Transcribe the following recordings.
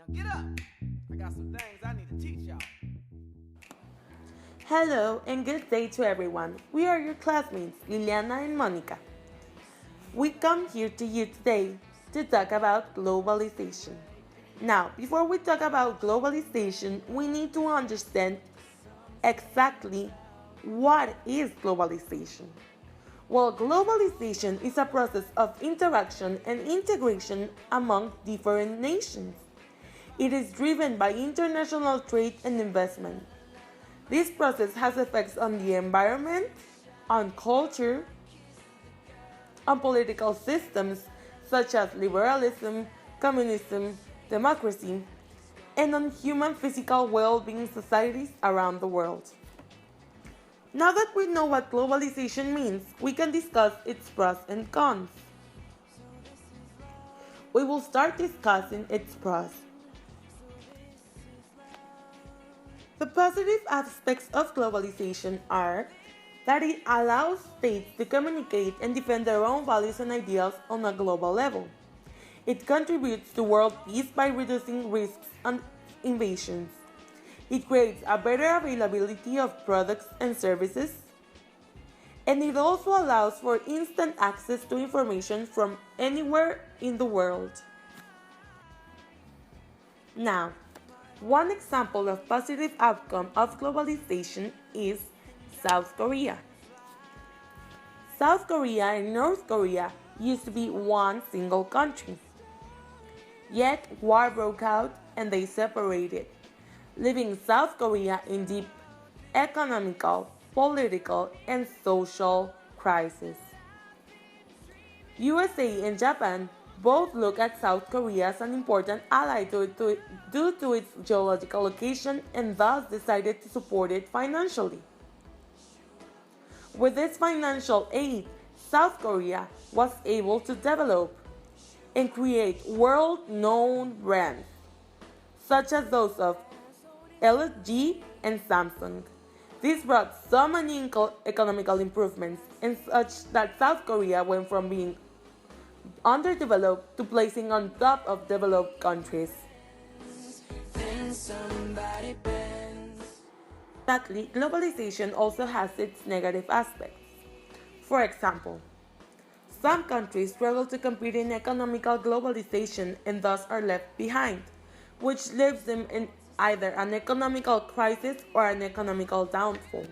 Now get up. I got some things I need to teach y'all. Hello and good day to everyone. We are your classmates, Liliana and Monica. We come here to you today to talk about globalization. Now, before we talk about globalization, we need to understand exactly what is globalization. Well, globalization is a process of interaction and integration among different nations. It is driven by international trade and investment. This process has effects on the environment, on culture, on political systems such as liberalism, communism, democracy, and on human physical well-being societies around the world. Now that we know what globalization means, we can discuss its pros and cons. We will start discussing its pros. The positive aspects of globalization are that it allows states to communicate and defend their own values and ideals on a global level. It contributes to world peace by reducing risks and invasions. It creates a better availability of products and services. And it also allows for instant access to information from anywhere in the world. Now, one example of positive outcome of globalization is South Korea. South Korea and North Korea used to be one single country. Yet war broke out and they separated, leaving South Korea in deep economical, political, and social crisis. USA and Japan both look at South Korea as an important ally due to its geological location and thus decided to support it financially. With this financial aid, South Korea was able to develop and create world-known brands, such as those of LG and Samsung. This brought so many economical improvements, and such that South Korea went from being underdeveloped to placing on top of developed countries. Sadly, globalization also has its negative aspects. For example, some countries struggle to compete in economical globalization and thus are left behind, which leaves them in either an economical crisis or an economical downfall.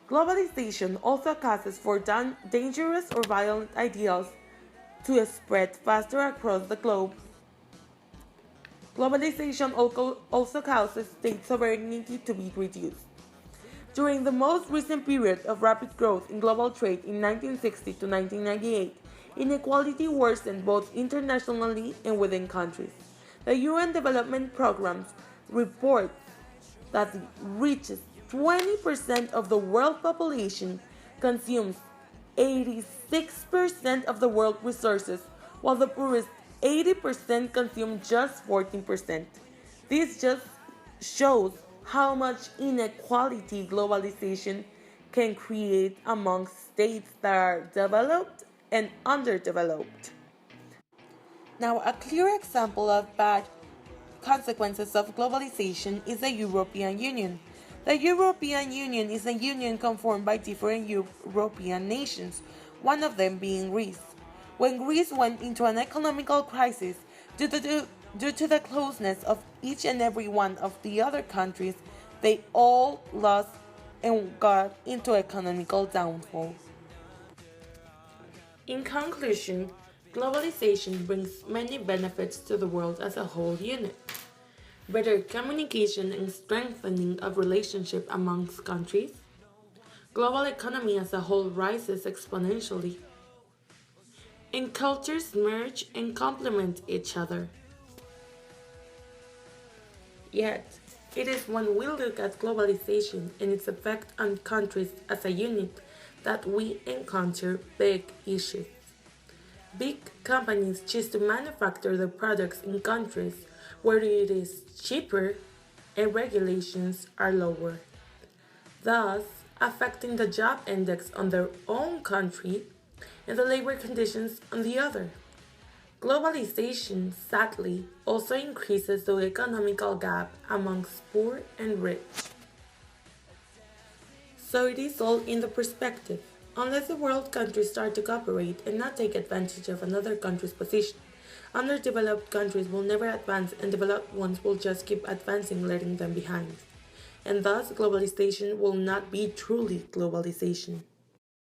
Globalization also causes for dangerous or violent ideals to spread faster across the globe. Globalization also causes state sovereignty to be reduced. During the most recent period of rapid growth in global trade in 1960 to 1998, inequality worsened both internationally and within countries. The UN Development Programme reports that the richest 20% of the world population consumes 86% of the world resources, while the poorest 80% consume just 14%. This just shows how much inequality globalization can create among states that are developed and underdeveloped. Now, a clear example of bad consequences of globalization is the European Union. The European Union is a union conformed by different European nations, one of them being Greece. When Greece went into an economical crisis due to the closeness of each and every one of the other countries, they all lost and got into economical downfall. In conclusion, globalization brings many benefits to the world as a whole unit. Better communication and strengthening of relationship amongst countries. Global economy as a whole rises exponentially. And cultures merge and complement each other. Yet, it is when we look at globalization and its effect on countries as a unit that we encounter big issues. Big companies choose to manufacture their products in countries where it is cheaper and regulations are lower, thus affecting the job index on their own country and the labor conditions on the other. Globalization, sadly, also increases the economical gap amongst poor and rich. So it is all in the perspective. Unless the world countries start to cooperate and not take advantage of another country's position, underdeveloped countries will never advance and developed ones will just keep advancing, letting them behind. And thus, globalization will not be truly globalization.